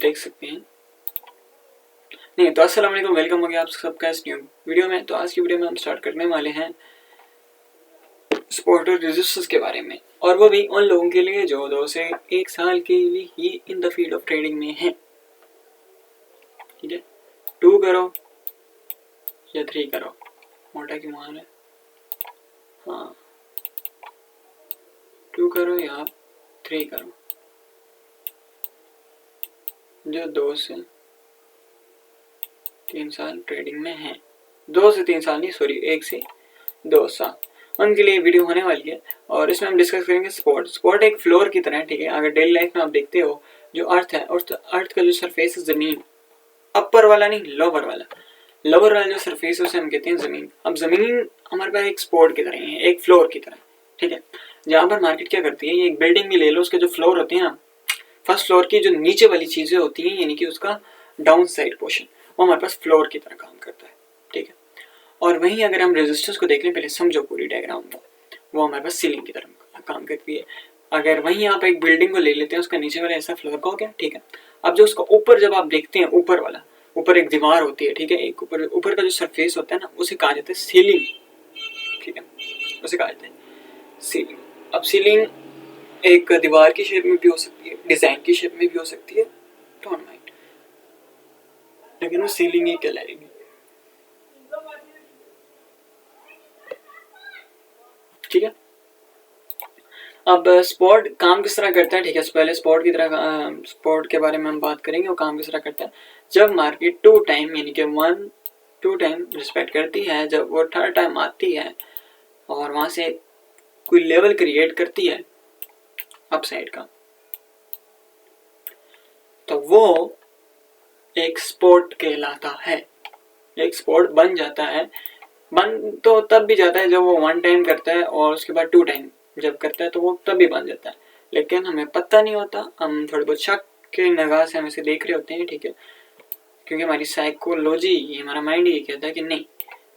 देख सकते हैं। नहीं तो अस्सलाम वालेकुम, वेलकम हो गया आप सबका इस न्यू वीडियो में। तो आज की वीडियो में हम स्टार्ट करने वाले हैं सपोर्टर रजिस्टर्स के बारे में, और वो भी उन लोगों के लिए जो 2 से 1 साल के लिए ही in the field of trading में हैं। ठीक है, 2 करो या 3 करो, मोटा की मान है। हाँ, 2 करो या 3 करो, जो 2 से 3 साल ट्रेडिंग में हैं। 2 से 3 साल नहीं, सॉरी 1 से 2 साल, उनके लिए वीडियो होने वाली है। और इसमें हम डिस्कस करेंगे स्पॉट एक फ्लोर की तरह है। ठीक है, अगर डेली लाइफ में आप देखते हो जो अर्थ है, और अर्थ का जो सरफेस है ज़मीन, अपर वाला नहीं, लोअर वाला जो सरफेस है उसे हम कहते हैं ज़मीन। अब ज़मीन हमारे पास एक स्पॉट की तरह है, एक फ्लोर की तरह। ठीक है, जहाँ पर मार्केट क्या करती है, ये एक बिल्डिंग भी ले लो, उसके जो फ्लोर होते हैं ना, फर्स्ट फ्लोर की जो नीचे वाली चीज़ें होती हैं, यानी कि उसका डाउन साइड पोर्शन, वो हमारे पास फ्लोर की तरह काम करता है। ठीक है, और वहीं अगर हम रेजिस्टेंस को देख लें, पहले समझो पूरी डायग्राम को, वो हमारे पास सीलिंग की तरह काम करती है। अगर वहीं आप एक बिल्डिंग को ले लेते हैं, उसका नीचे वाला ऐसा फ्लोर का हो गया। ठीक है, अब जो उसका ऊपर जब आप देखते हैं, ऊपर वाला, ऊपर एक दीवार होती है। ठीक है, एक ऊपर का जो सरफेस होता है ना, उसे कहा जाता है सीलिंग। ठीक है, उसे कहा जाता है सीलिंग। अब सीलिंग एक दीवार की शेप में भी हो सकती है, डिजाइन की शेप में भी हो सकती है, डोंट माइंड, लेकिन वो सीलिंग ही कहलाएगी। ठीक है, अब स्पॉट काम किस तरह करता है। ठीक है, पहले स्पॉट के बारे में हम बात करेंगे, वो काम किस तरह करता है। जब मार्केट 2 टाइम यानी कि 2 टाइम रिस्पेक्ट करती है, जब वो 3rd टाइम आती है और वहां से कोई लेवल क्रिएट करती है अपसाइड का, तो वो एक स्पॉट कहलाता है। एक स्पॉट बन जाता है, बन तो तब भी जाता है जब वो 1 टाइम करता है, और उसके बाद 2 टाइम जब करता है तो वो तब भी बन जाता है। लेकिन हमें पता नहीं होता, हम थोड़े बहुत शक के निगाह से हम इसे देख रहे होते हैं। ठीक है, क्योंकि हमारी साइकोलॉजी, ये हमारा माइंड ये कहता है कि नहीं,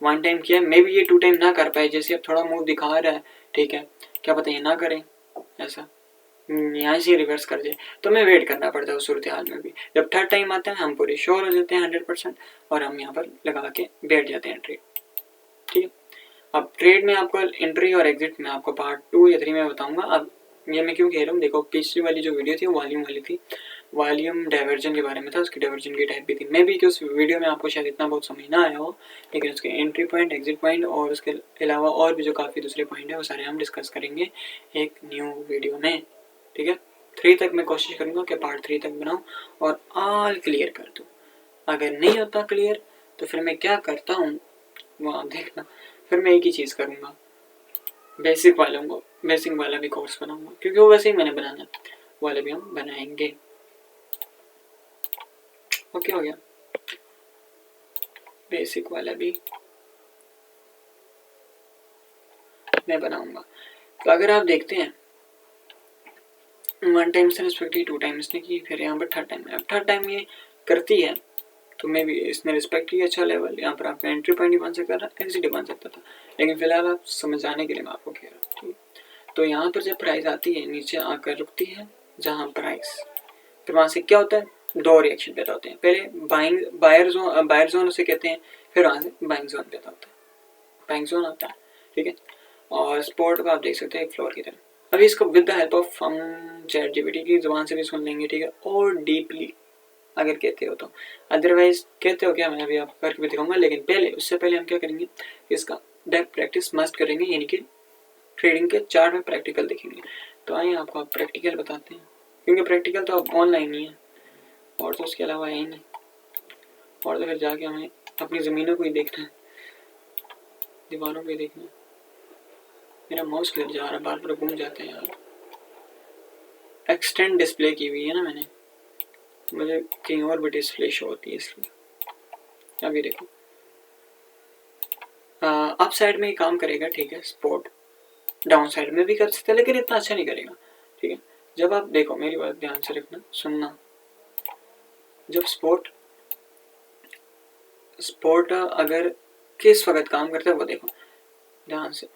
1 टाइम किया, मे भी ये 2 टाइम ना कर पाए, जैसे अब थोड़ा मूव दिखा रहा है। ठीक है, क्या पता ये ना करें, ऐसा यहाँ से रिवर्स कर दे, तो हमें वेट करना पड़ता है उस सूरत हाल में भी। जब 3rd टाइम आता है हम पूरे श्योर हो जाते हैं 100%, और हम यहाँ पर लगा के बैठ जाते हैं ट्रेड। ठीक है, अब ट्रेड में आपको एंट्री और एग्जिट में आपको पार्ट 2 या 3 में बताऊंगा। अब ये मैं क्यों कह रहा हूँ, देखो पिछली वाली जो वीडियो थी वो वॉल्यूम वाली थी, वॉल्यूम डाइवर्जन के बारे में था, उसकी डाइवर्जन की टाइप भी थी। मे भी कि उस वीडियो में आपको शायद इतना बहुत समझ ना आया हो, लेकिन उसके एंट्री पॉइंट, एग्जिट पॉइंट और उसके अलावा और भी जो काफ़ी दूसरे पॉइंट है, वो सारे हम डिस्कस करेंगे एक न्यू वीडियो में। ठीक है, 3 तक मैं कोशिश करूँगा कि पार्ट 3 तक बनाऊँ और ऑल क्लियर कर दूँ। अगर नहीं होता क्लियर तो फिर मैं क्या करता हूँ वो आप देखना। फिर मैं एक ही चीज़ करूँगा, बेसिक वाला भी कोर्स बनाऊंगा, क्योंकि वो वैसे ही मैंने बनाना, वाला भी हम बनाएंगे। ओके, हो गया, बेसिक वाला भी मैं बनाऊंगा। तो अगर आप देखते हैं 1 टाइम से रिस्पेक्ट 2 टाइम इसने की, फिर यहाँ पर 3rd टाइम है। अब 3rd टाइम ये करती है तो मैं भी इसने रिस्पेक्ट की अच्छा लेवल, यहाँ पर आपका एंट्री पॉइंट ही बन सकता था, एग्जिट ही बन सकता था, लेकिन फिलहाल आप समझाने के लिए मैं आपको कह रहा हूँ। तो यहाँ पर जब प्राइस आती है नीचे आकर रुकती है, जहाँ प्राइस, फिर वहाँ से क्या होता है, 2 रिएक्शन पैदा होते हैं। पहले बायर जोन उसे कहते हैं, फिर वहाँ से बाइंग जोन पैदा होता है, बाइंग जोन आता है। ठीक है, और स्पॉट को आप देख सकते हैं एक फ्लोर की तरह। अभी इसको विद द हेल्प ऑफ हम ChatGPT की जुबान से भी सुन लेंगे। ठीक है, और डीपली अगर कहते हो तो, अदरवाइज कहते हो क्या, मैं अभी आपको करके भी दिखाऊंगा, लेकिन उससे पहले हम क्या करेंगे, इसका डेप्थ प्रैक्टिस मस्ट करेंगे, यानी कि ट्रेडिंग के चार्ट में प्रैक्टिकल देखेंगे। तो आइए आपको आप प्रैक्टिकल बताते हैं, क्योंकि प्रैक्टिकल तो अब ऑनलाइन ही है, और तो उसके अलावा है ही नहीं, और तो फिर जाके हमें अपनी ज़मीनों को ही देखना है, दीवारों को ही देखना है। मेरा माउस किधर जा रहा है, बार बार घूम जाते हैं यार। एक्सटेंड डिस्प्ले की हुई है ना मैंने, मुझे कहीं और भी डिस्प्ले शो होती है इसलिए। अभी देखो अप साइड में ही काम करेगा। ठीक है, स्पॉट डाउन साइड में भी कर सकते हैं, लेकिन इतना अच्छा नहीं करेगा। ठीक है, जब आप देखो, मेरी बात ध्यान से रखना, सुनना, जब स्पॉट अगर किस वक्त काम करता है वो देखो ध्यान से।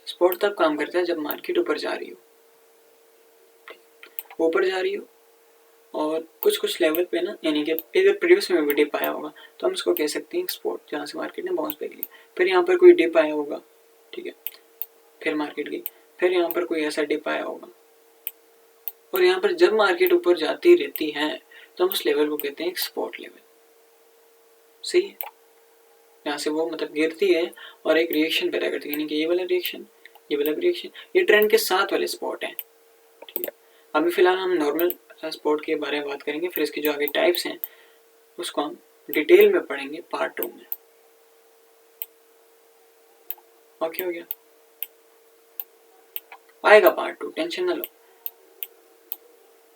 स्पॉट तब काम करता है जब मार्केट ऊपर जा रही हो, ऊपर जा रही हो, और कुछ कुछ लेवल पे ना, यानी कि इधर प्रीवियस में भी डिप आया होगा तो हम इसको कह सकते हैं एक्सपोर्ट, जहाँ से मार्केट ने बाउंस बैक लिया। फिर यहाँ पर कोई डिप आया होगा, ठीक है, फिर मार्केट गई, फिर यहाँ पर कोई ऐसा डिप आया होगा, और यहाँ पर जब मार्केट ऊपर जाती रहती है तो हम उस लेवल को कहते हैं एक्सपोर्ट लेवल। सही है, यहाँ से वो मतलब गिरती है और एक रिएक्शन पैदा करती है, यानी कि ये वाला रिएक्शन, ये वाला रिएक्शन, ये ट्रेंड के साथ वाले स्पॉट हैं, ठीक है। अभी फिलहाल हम नॉर्मल स्पॉट के बारे में बात करेंगे, फिर इसके जो आगे टाइप्स हैं उसको हम डिटेल में पढ़ेंगे पार्ट 2 में। ओके हो गया, आएगा पार्ट 2, टेंशन ना लो।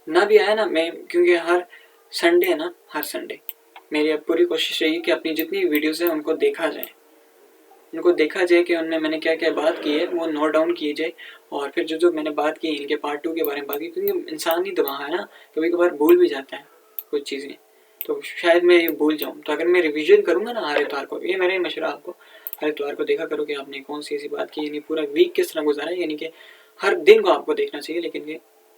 ना भी आया ना, मैं क्योंकि हर संडे है ना, हर संडे मेरी अब पूरी कोशिश रहेगी कि अपनी जितनी वीडियोस हैं उनको देखा जाए, उनको देखा जाए कि उनमें मैंने क्या क्या बात की है वो नोट डाउन की जाए, और फिर जो जो मैंने बात की इनके पार्ट 2 के बारे में बात की, क्योंकि इंसान ही दिमाग है ना, कभी कभार भूल भी जाता है कुछ चीज़ें, तो शायद मैं ये भूल जाऊँ। तो अगर मैं रिविजन करूँगा ना हर इतवार को, ये मेरा मशवरा आपको, हर इतवार को देखा करो कि आपने कौन सी ऐसी बात की, यानी पूरा वीक किस तरह गुजारा है, यानी कि हर दिन को आपको देखना चाहिए,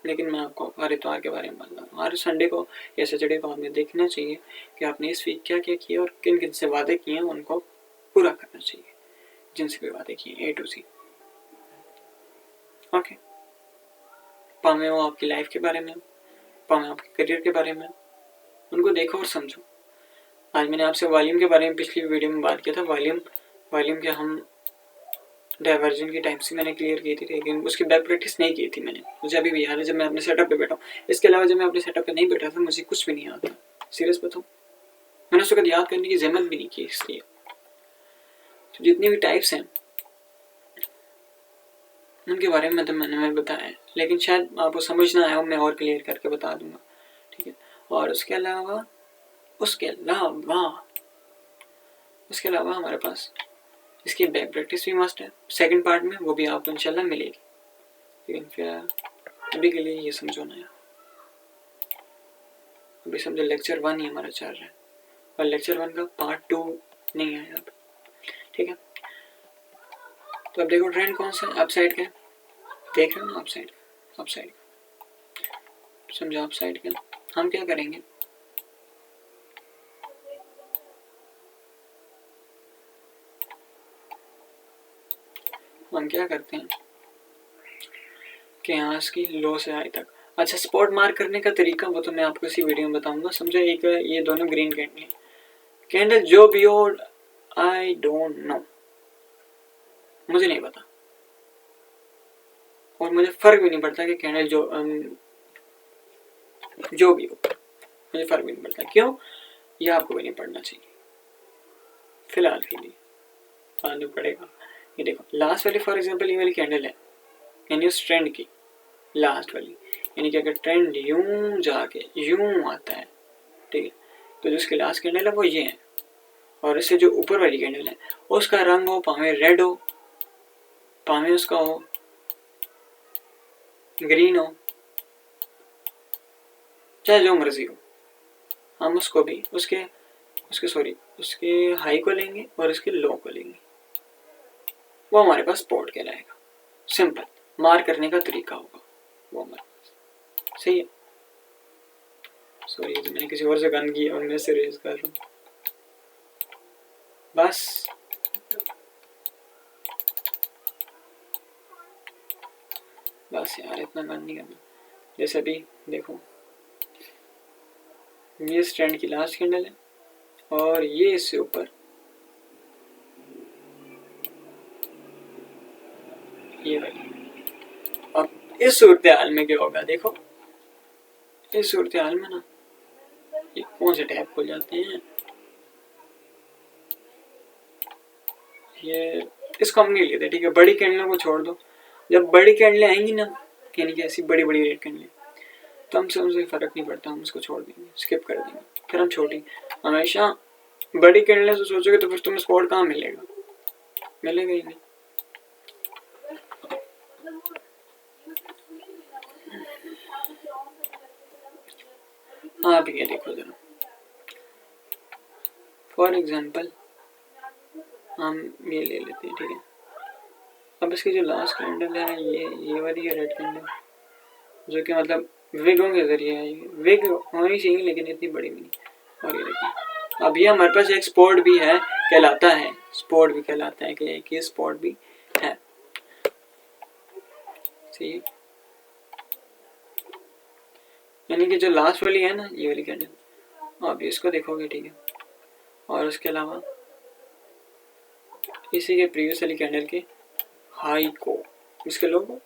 लेकिन मैं आपको हर इतवार के बारे में बता रहा हूँ। हर संडे को या सैटरडे को आपने देखना चाहिए कि आपने इस वीक क्या क्या किया और किन किन से वादे किए हैं उनको पूरा करना चाहिए, जिनसे भी बातें की A to Z। ओके, पावे वो आपकी लाइफ के बारे में, पावे आपके करियर के बारे में, उनको देखो और समझो। आज मैंने आपसे वॉल्यूम के बारे में पिछली वीडियो में बात किया था, वॉल्यूम के हम डाइवर्जन की टाइप से मैंने क्लियर की थी, लेकिन उसकी बैक प्रैक्टिस नहीं की थी मैंने, मुझे अभी भी याद है जब मैं अपने सेटअप पे बैठा हूँ। इसके अलावा जब मैं अपने सेटअप पे नहीं बैठा था मुझे कुछ भी नहीं आता, सीरियस बताऊँ, मैंने उसको याद करने की जहमत भी नहीं की। इसलिए तो जितनी भी टाइप्स हैं उनके बारे में तो मैंने बताया, लेकिन शायद आपको समझ ना आया हो, मैं और क्लियर करके बता दूंगा, ठीक है। और उसके अलावा हमारे पास इसकी बैक प्रैक्टिस भी मस्ट है सेकंड पार्ट में, वो भी आपको इंशाल्लाह मिलेगी, लेकिन फिर अभी के लिए ये समझो ना यार, अभी समझो लेक्चर 1 ही हमारा चल रहा है और लेक्चर 1 का पार्ट 2 नहीं आया अब, ठीक है। तो अब देखो ट्रेंड कौन सा अपसाइड का देख रहे हो ना, अपसाइड समझो, अपसाइड का हम क्या करेंगे, हम क्या करते हैं कि यहाँ इसकी लो से हाई तक, अच्छा स्पॉट मार्क करने का तरीका वो तो मैं आपको इसी वीडियो में बताऊंगा। समझो एक ये दोनों ग्रीन कैंडल जो भी हो, आई डोंट नो, मुझे नहीं पता, और मुझे फर्क भी नहीं पड़ता कि कैंडल जो भी हो, मुझे फर्क भी नहीं पड़ता। क्यों? ये आपको भी नहीं पढ़ना चाहिए फिलहाल के लिए, आने पड़ेगा। ये देखो लास्ट वाली फॉर एग्जांपल ये वाली कैंडल है, यानी उस ट्रेंड की लास्ट वाली, यानी कि अगर ट्रेंड यूं जाके यूं आता है, ठीक है, तो जो उसकी लास्ट कैंडल है वो ये है, और इससे जो ऊपर वाली कैंडल है उसका रंग हो पावे रेड हो, पावे उसका हो ग्रीन हो, चाहे जो मर्जी हो, हम उसको भी उसके हाई को लेंगे और उसके लो को लेंगे, वो हमारे पास स्पॉट कहलाएगा। सिंपल मार्क करने का तरीका होगा वो हमारे पास, सही है। सॉरी तो मैंने किसी और से गन किया और मैं से रेज कर रहा हूँ, बस यार इतना गन नहीं करना। जैसे अभी देखो ये इस ट्रेंड की लास्ट कैंडल है और ये इससे ऊपर ये वाली, अब इस सूरत हाल में क्या होगा देखो, इस सूरत हाल में ना ये कौन से टैब खुल जाते हैं, ये इसको हम नहीं लेते, ठीक है। बड़ी कैंडलों को छोड़ दो, जब बड़ी कैंडलें आएंगी ना, यानी कि ऐसी बड़ी बड़ी रेड कैंडलें, तो हमसे उनसे फर्क नहीं पड़ता, हम उसको छोड़ देंगे, स्किप कर देंगे। फिर हम छोटी हमेशा बड़ी कैंडलें से सोचोगे तो फिर तुम्हें स्पॉट कहाँ मिलेगा, मिलेगा ही नहीं। आप ये देखो जरा, फॉर एग्जाम्पल हम ये ले लेते हैं, ठीक है। अब इसकी जो लास्ट कैंडल है ये वाली है रेड कैंडल, जो कि मतलब विगों के जरिए आएगी, विग होनी चाहिए लेकिन इतनी बड़ी भी नहीं। और ये देखिए अब ये हमारे पास एक स्पॉट भी है, कहलाता है स्पॉट भी कहलाता है कि एक ये स्पॉट भी है। सही है, यानी कि जो लास्ट वाली है ना ये वाली कैंडल, आप इसको देखोगे ठीक है। और उसके अलावा इसी के प्रीवियस वाली कैंडल के हाई को, इसके लो को,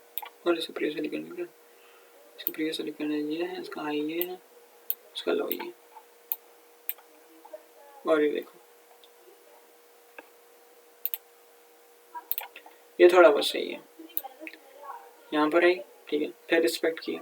और इसके प्रीवियस वाली कैंडल का, इसके प्रीवियस वाली कैंडल ये है, इसका हाई ये है, इसका लो ये। और ये देखो ये थोड़ा बहुत सही है, यहाँ पर आई ठीक है, फिर रिस्पेक्ट किया।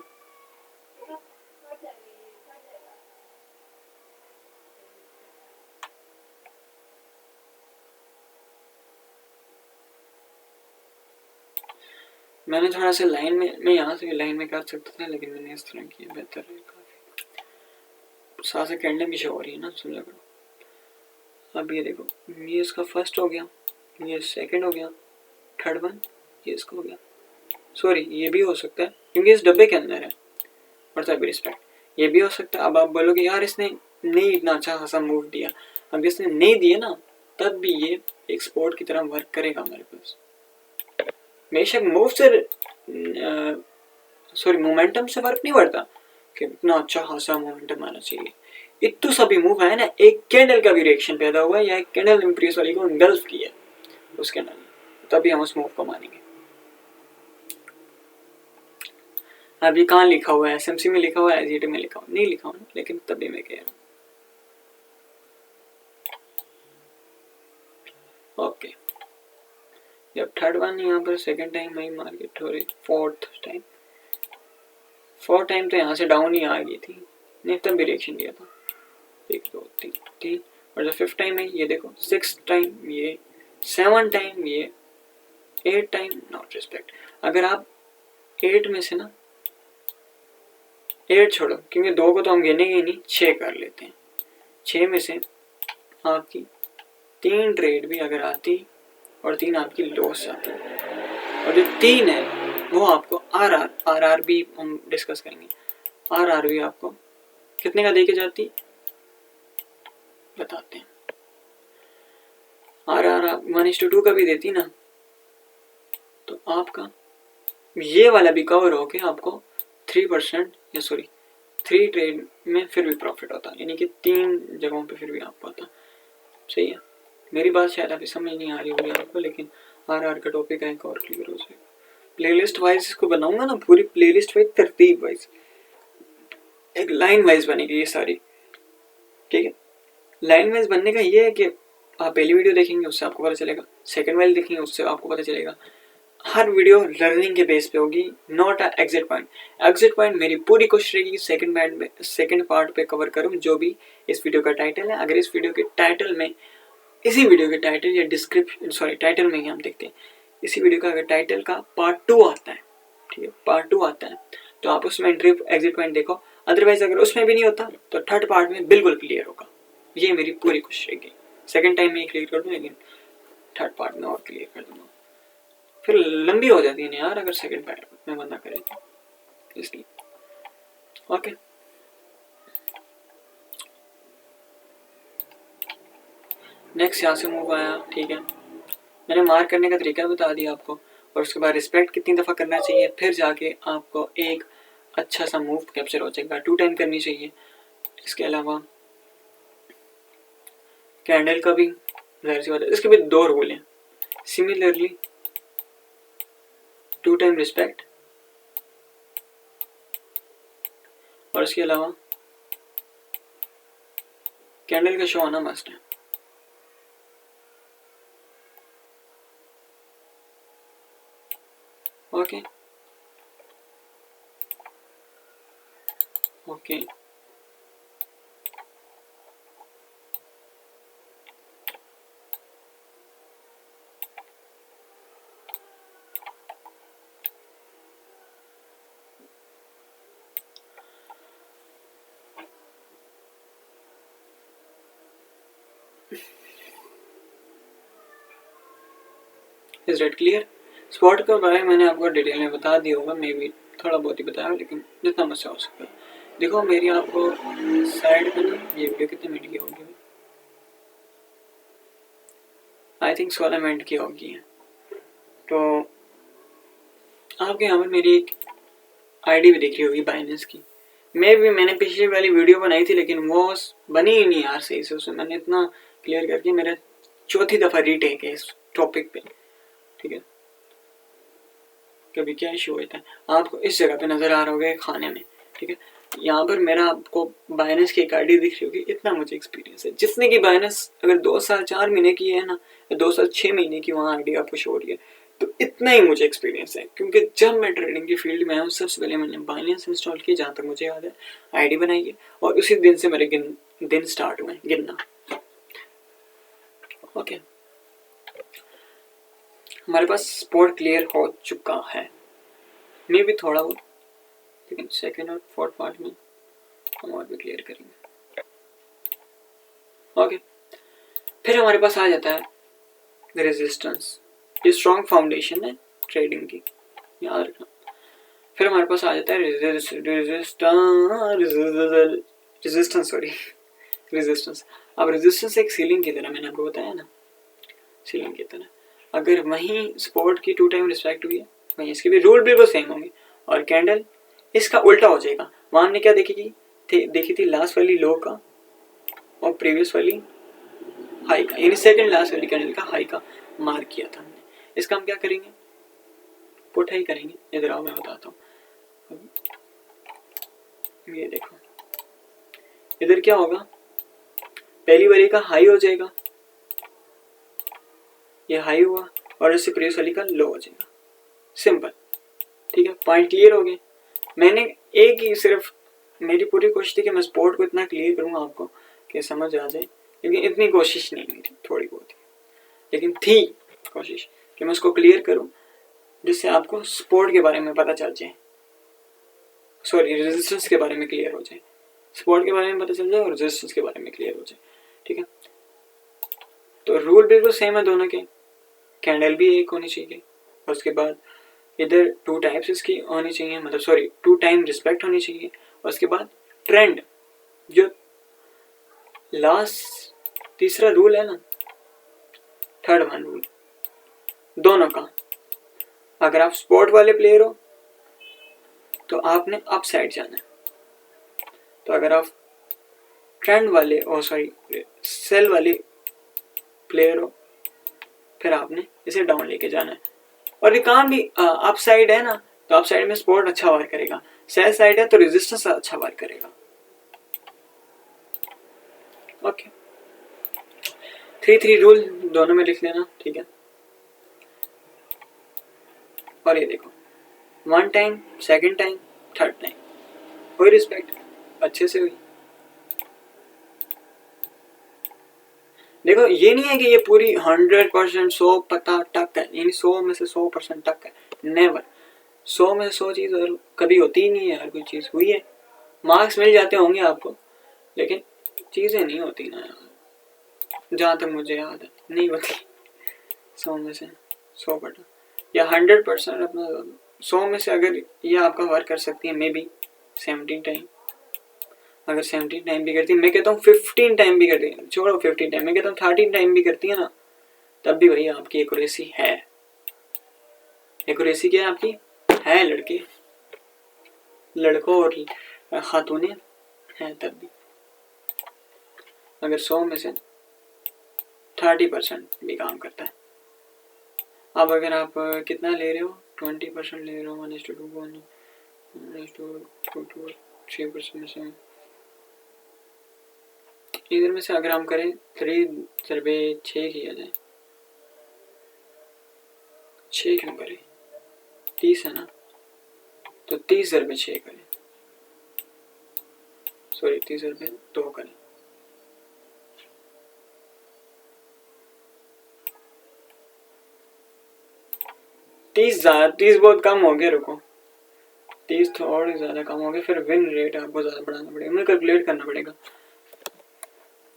मैंने थोड़ा सा लाइन में, मैं यहाँ से भी लाइन में काट सकता था लेकिन मैंने इस तरह किया, बेहतर है काफ़ी। साथ से कैंडल भी शो हो रही है ना, समझा करो। अब ये देखो ये इसका फर्स्ट हो गया, ये सेकंड हो गया, थर्ड वन ये इसका हो गया। सॉरी ये भी हो सकता है क्योंकि इस डब्बे के अंदर है, और तभी रिस्पेक्ट ये भी हो सकता है। अब आप बोलोगे यार इसने नहीं इतना अच्छा खासा मूव दिया, अब इसने नहीं दिया ना तब भी ये एक स्पोर्ट की तरह वर्क करेगा हमारे पास। बेशक मूव से सॉरी मोमेंटम से फर्क नहीं पड़ता कि इतना अच्छा खासा मोमेंटम आना चाहिए। इतने सभी मूव है ना, एक कैंडल का भी रिएक्शन पैदा हुआ है या एक कैंडल प्रीवियस वाली को इंगल्फ किया उस कैंडल ने, तभी हम उस मूव को मानेंगे। अभी कहाँ लिखा हुआ है, एसएमसी में लिखा हुआ है, एसजीटी में लिखा हुआ नहीं लिखा हुआ, लेकिन तभी मैं कह रहा हूँ। ओके जब थर्ड वन यहाँ पर सेकंड टाइम वही मार्केट हो रही, फोर्थ टाइम तो यहाँ से डाउन ही आ गई थी, नहीं तब भी रिएक्शन दिया था 1 2 3 3। और जब फिफ्थ टाइम है ये देखो, सिक्स टाइम ये, 7 टाइम ये, 8 टाइम नॉट रिस्पेक्ट। अगर आप 8 में से ना 8 छोड़ो क्योंकि 2 को तो हम गिनेंगे ही नहीं, 6 कर लेते हैं। 6 में से आपकी 3 ट्रेड भी अगर आती और 3 आपकी लॉस आती, और जो 3 है वो आपको आर भी हम डिस्कस करेंगे। आर भी आपको कितने का देके जाती बताते हैं। आर 1:2 का भी देती ना तो आपका ये वाला भी कवर होके आपको 3% या सॉरी 3 ट्रेड में फिर भी प्रॉफिट होता, यानी कि 3 जगहों पे फिर भी आपको आता। सही है, मेरी बात शायद अभी समझ नहीं आ रही होगी आपको, लेकिन आर का टॉपिक है और क्लियर हो जाएगा। प्लेलिस्ट वाइज इसको बनाऊंगा ना, पूरी प्लेलिस्ट वाइज तरतीब वाइज, एक लाइन वाइज बनेगी ये सारी, ठीक है। लाइन वाइज बनने का ये है कि आप पहली वीडियो देखेंगे उससे आपको पता चलेगा, सेकंड वाली देखेंगे उससे आपको पता चलेगा। हर वीडियो लर्निंग के बेस पे होगी, not a exit point. Exit point मेरी पूरी कोशिश रहेगी सेकंड पार्ट पे कवर करूं, जो भी इस वीडियो का टाइटल है। अगर इस वीडियो के टाइटल में, इसी वीडियो के टाइटल या डिस्क्रिप्शन सॉरी टाइटल में ही हम देखते हैं, इसी वीडियो का अगर टाइटल का पार्ट 2 आता है, ठीक है, पार्ट 2 आता है तो आप उसमें एंट्री एग्जिट पॉइंट देखो। अदरवाइज अगर उसमें भी नहीं होता तो थर्ड पार्ट में बिल्कुल क्लियर होगा। ये मेरी पूरी कोशिश रहेगी, सेकंड टाइम में ही क्लियर कर दूं लेकिन थर्ड पार्ट में और क्लियर कर दूंगा। फिर लंबी हो जाती है यार अगर सेकंड पार्ट में बंदा करे तो, इसलिए ओके। नेक्स्ट यहाँ से मूव आया, ठीक है, मैंने मार्क करने का तरीका बता दिया आपको, और उसके बाद रिस्पेक्ट कितनी दफ़ा करना चाहिए, फिर जाके आपको एक अच्छा सा मूव कैप्चर हो जाएगा। 2 टाइम करनी चाहिए। इसके अलावा कैंडल का भी जाहिर सी बात है, इसके भी 2 रूल हैं। सिमिलरली 2 टाइम रिस्पेक्ट, और इसके अलावा कैंडल का शो आना मस्ट है। Okay okay is that clear. Spot के बारे में मैंने आपको डिटेल में बता दिया होगा, मे बी थोड़ा बहुत ही बताया लेकिन जितना मुझसे हो सकता है। देखो मेरी आपको साइड पे ना ये वीडियो कितने मिनट की होगी, आई थिंक 16 मिनट की होगी। तो आपके यहाँ पर मेरी एक आईडी भी दिख रही होगी बाइनेंस की। मैंने पिछली वाली वीडियो बनाई थी लेकिन वो बनी ही नहीं यार सही से। उसमें मैंने इतना क्लियर करके मेरा चौथी दफ़ा रीटेक है इस टॉपिक पे, ठीक है। कभी क्या इशू होता है, आपको इस जगह पे नज़र आ रहा होगा खाने में, ठीक है। यहाँ पर मेरा आपको बाइनेंस की एक आईडी दिख रही होगी। इतना मुझे एक्सपीरियंस है, जिसने की बाइनेंस अगर 2 साल 4 महीने की है ना, 2 साल 6 महीने की वहाँ आईडी आपको शो हो रही है, तो इतना ही मुझे एक्सपीरियंस है। क्योंकि जब मैं ट्रेडिंग की फील्ड में आया हूँ सबसे पहले मैंने बाइनेंस इंस्टॉल किया, जहाँ तक मुझे याद है आईडी बनाई है, और उसी दिन से मेरे दिन स्टार्ट हुए गिनना। ओके, हमारे पास स्पोर्ट क्लियर हो चुका है, मे भी थोड़ा बहुत, लेकिन सेकेंड और फोर्थ पार्ट में हम और भी क्लियर करेंगे। ओके, फिर हमारे पास आ जाता है रेजिस्टेंस। ये स्ट्रॉन्ग फाउंडेशन है ट्रेडिंग की, याद रखना। फिर हमारे पास आ जाता है रेजिस्टेंस। अब रेजिस्टेंस एक सीलिंग की तरह, मैंने आपको बताया ना, सीलिंग की तरह। अगर वहीं सपोर्ट की 2 टाइम रिस्पेक्ट हुई है, वहीं इसके भी रूल बिल्कुल सेम होंगे, और कैंडल इसका उल्टा हो जाएगा। वहां हमने क्या देखी थी लास्ट वाली लो का और प्रीवियस वाली हाई का, यानी सेकंड लास्ट वाली कैंडल का हाई का मार्क किया था हमने। इसका हम क्या करेंगे, पुट हाई करेंगे। इधर आओ मैं बताता हूँ। ये देखो इधर क्या होगा, पहली वाली का हाई हो जाएगा, ये हाई हुआ, और इससे प्रीवियस वाली का लो हो जाएगा। सिंपल, ठीक है। पॉइंट क्लियर हो गए। मैंने एक ही सिर्फ, मेरी पूरी कोशिश थी कि मैं स्पोर्ट को इतना क्लियर करूँगा आपको कि समझ आ जाए, लेकिन इतनी कोशिश नहीं हुई थी, थोड़ी बहुत, लेकिन थी कोशिश कि मैं उसको क्लियर करूँ जिससे आपको स्पोर्ट के बारे में पता चल जाए, सॉरी रेजिस्टेंस के बारे में क्लियर हो जाए। स्पोर्ट के बारे में पता चल जाए और रेजिस्टेंस के बारे में क्लियर हो जाए, ठीक है। तो रूल बिल्कुल सेम है दोनों के, कैंडल भी एक होनी चाहिए, और उसके बाद इधर 2 टाइप्स इसकी होनी चाहिए, मतलब सॉरी 2 टाइम रिस्पेक्ट होनी चाहिए, और उसके बाद ट्रेंड, जो लास्ट तीसरा रूल है ना, थर्ड वन रूल, दोनों का। अगर आप स्पोर्ट वाले प्लेयर हो तो आपने अप साइड जाना है, तो अगर आप ट्रेंड वाले सेल वाले प्लेयर हो फिर आपने इसे डाउन लेके जाना है। और ये काम भी अप साइड है ना, तो अप साइड में स्पोर्ट अच्छा वर्क करेगा, सेल साइड है तो रेजिस्टेंस अच्छा वर्क करेगा। ओके, 3-3 रूल दोनों में लिख लेना, ठीक है। और ये देखो 1 time, second time, third time, कोई रिस्पेक्ट अच्छे से हुई। देखो ये नहीं है कि ये पूरी 100% 100 पता टक है, यानी 100 में से 100% टक है, नेवर। 100 में 100 चीज़ और कभी होती ही नहीं है, हर कोई चीज़ हुई है, मार्क्स मिल जाते होंगे आपको, लेकिन चीज़ें नहीं होती ना यार, जहाँ तक मुझे याद है नहीं होती। 100 में से 100% या 100% अपना 100 में से अगर ये आपका वर्क कर सकती है, मे बी 17 टाइम, अगर 17 टाइम भी करती है, मैं कहता हूँ 15 टाइम भी करती है, छोड़ो 15 टाइम, मैं कहता हूँ 13 टाइम भी करती है ना, तब भी वही आपकी एक्यूरेसी है। एक्यूरेसी क्या है आपकी, है लड़के, लड़कों और खातूने हैं, तब भी अगर 100 में से 30% भी काम करता है। अब अगर आप कितना ले रहे हो, 20% ले रहे हो, 1:2 1:2 3% में से, इधर में से अगर हम करें 3 × 6 किया जाए, 6 क्यों करें, 30 है ना, तो 30 × 6 करें, सॉरी 30 × 2 करें, तीस बहुत कम हो गया, रुको 30 थोड़ी ज़्यादा कम हो गया, फिर विन रेट आपको ज़्यादा बढ़ाना पड़ेगा, मुझे कैलकुलेट करना पड़ेगा।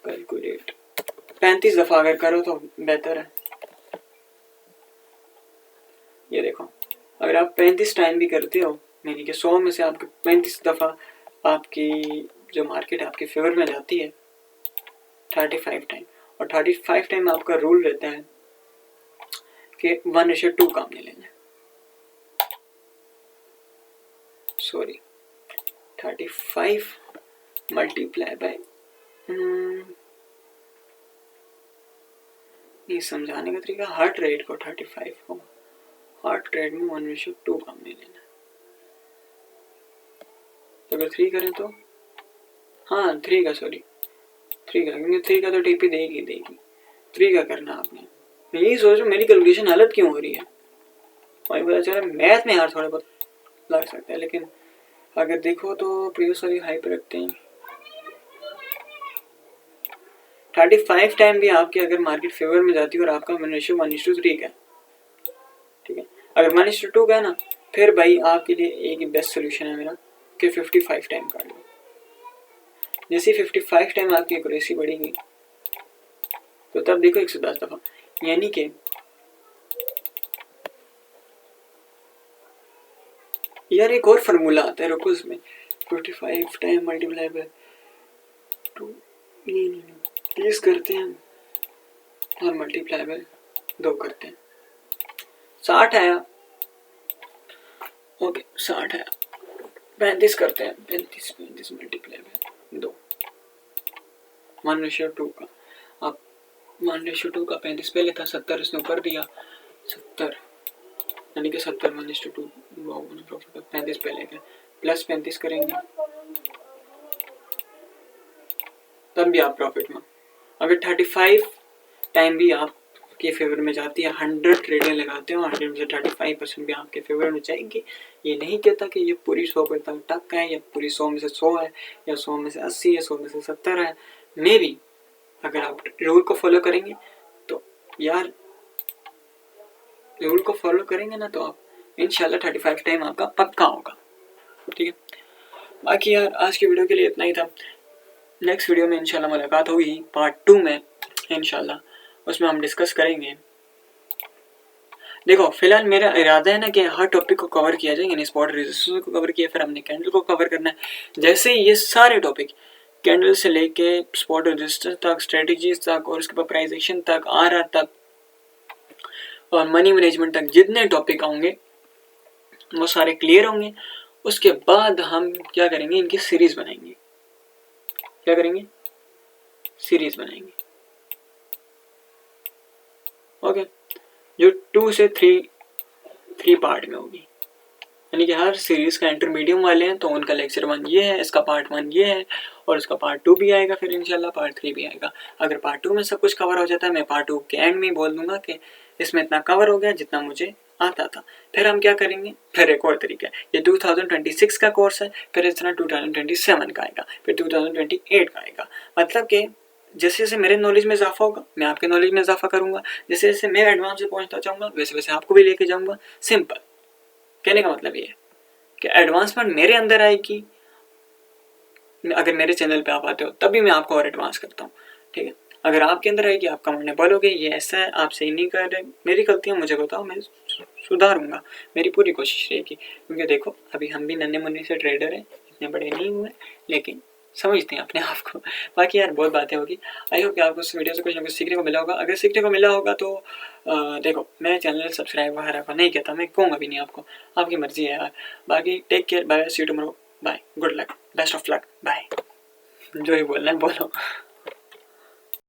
कैलकुलेट 35 दफ़ा अगर करो तो बेहतर है। ये देखो अगर आप 35 टाइम भी करते हो यानी कि 100 में से आपके 35 दफ़ा आपकी जो मार्केट आपके फेवर में जाती है 35 टाइम, और 35 टाइम आपका रूल रहता है कि 1:2 काम नहीं लेना। सॉरी 35 मल्टीप्लाई बाय ये समझाने का तरीका, हार्ट रेट को 35 को हार्ट रेट में 1:2 काम नहीं लेना। तो अगर 3 करें तो हाँ 3 का, सॉरी 3 का, क्योंकि 3 का तो टीपी देगी 3 का करना आपने। मैं यही सोच रहा हूँ मेरी कैलकुलेशन गलत क्यों हो रही है, वही पता चला मैथ में यार थोड़ा बहुत लग सकता है, लेकिन अगर देखो तो प्रीवियस वाली हाई पे रखते हैं। 35 टाइम भी आपकी अगर मार्केट फेवर में जाती है और आपका रेशियो 1:3 का है, ठीक है, अगर 1:2 का है ना, फिर भाई आपके लिए एक ही बेस्ट सोल्यूशन है मेरा कि 55 टाइम काट लो। जैसे 55 टाइम आपकी एक्यूरेसी बढ़ेगी तो तब देखो 110 दफ़ा, यानी कि यार एक और फार्मूला आता है, रुको इसमें 55 टाइम मल्टीप्लाई बाय 2 नहीं 30 करते हैं और मल्टीप्लाई बाय 2 करते हैं, 60 आया। ओके 60 आया, 35 करते हैं, 35 मल्टीप्लाई बाय 2 1:2 का। आप 1:2 का 35 पहले था, 70 इसने ऊपर दिया, 70 यानी कि 70 1:2 35 पहले का प्लस 35 करेंगे तब भी आप प्रॉफिट में। अगर 35 टाइम भी आपके फेवर में जाती है, 100 ट्रेडें लगाते हो, 100 में से 35% भी आपके फेवर में जाएंगी। ये नहीं कहता कि ये पूरी 100% टक है या पूरी 100 में से 100 है या 100 में से 80 है, 100 में से 70 है। मे भी अगर आप रूल को फॉलो करेंगे तो यार रूल को फॉलो करेंगे ना तो आप इंशाल्लाह 35 टाइम आपका पक्का होगा, ठीक है। बाकी यार आज की वीडियो के लिए इतना ही था। नेक्स्ट वीडियो में इंशाल्लाह मुलाकात होगी पार्ट 2 में इंशाल्लाह, उसमें हम डिस्कस करेंगे। देखो फिलहाल मेरा इरादा है ना कि हर टॉपिक को कवर किया जाए, यानी स्पॉट रेजिस्टेंस को कवर किया, फिर हमने कैंडल को कवर करना है। जैसे ये सारे टॉपिक कैंडल से लेके स्पॉट रेजिस्टेंस तक, स्ट्रेटजीज तक और उसके बाद प्राइस एक्शन तक, आरआर तक और मनी मैनेजमेंट तक जितने टॉपिक होंगे वो सारे क्लियर होंगे। उसके बाद हम क्या करेंगे, इनकी सीरीज बनाएंगे। क्या करेंगे, सीरीज बनाएंगे। ओके, जो 2 से 3 पार्ट में होगी, यानी कि हर सीरीज का इंटरमीडियम वाले हैं तो उनका लेक्चर 1 ये है, इसका पार्ट 1 ये है और इसका पार्ट 2 भी आएगा, फिर इंशाल्लाह पार्ट 3 भी आएगा। अगर पार्ट 2 में सब कुछ कवर हो जाता है, मैं पार्ट 2 के एंड में बोल दूंगा कि इसमें इतना कवर हो गया जितना मुझे आता था। फिर हम क्या करेंगे, फिर एक और तरीका है, ये 2026 का कोर्स है, फिर इस तरह 2027 का आएगा, फिर 2028 का आएगा। मतलब कि जैसे जैसे मेरे नॉलेज में इजाफा होगा मैं आपके नॉलेज में इजाफा करूंगा, जैसे जैसे मैं एडवांस में पहुंचता जाऊंगा वैसे वैसे आपको भी लेके जाऊंगा। सिंपल कहने का मतलब ये है कि एडवांसमेंट मेरे अंदर आएगी, अगर मेरे चैनल पे आप आते हो तभी मैं आपको और एडवांस करता हूँ, ठीक है। अगर आपके अंदर आएगी, आप कमेंट में बोलोगे ये ऐसा है, आप सही नहीं कर रहे, मेरी गलतियाँ मुझे बताओ, मैं सुधारूंगा, मेरी पूरी कोशिश रहेगी। क्योंकि देखो अभी हम भी नन्हे मुन्ने से ट्रेडर हैं, इतने बड़े नहीं हुए, लेकिन समझते हैं अपने आप को। बाकी यार बहुत बातें होगी। आई होप कि आपको इस वीडियो से कुछ ना कुछ सीखने को मिला होगा। अगर सीखने को मिला होगा तो देखो मैं चैनल सब्सक्राइब वगैरह को नहीं कहता, मैं कहूँगा भी नहीं आपको, आपकी मर्जी है यार। बाकी take care, bye, see you tomorrow, bye, good luck, best of luck, bye. जो ही बोलना है बोलो।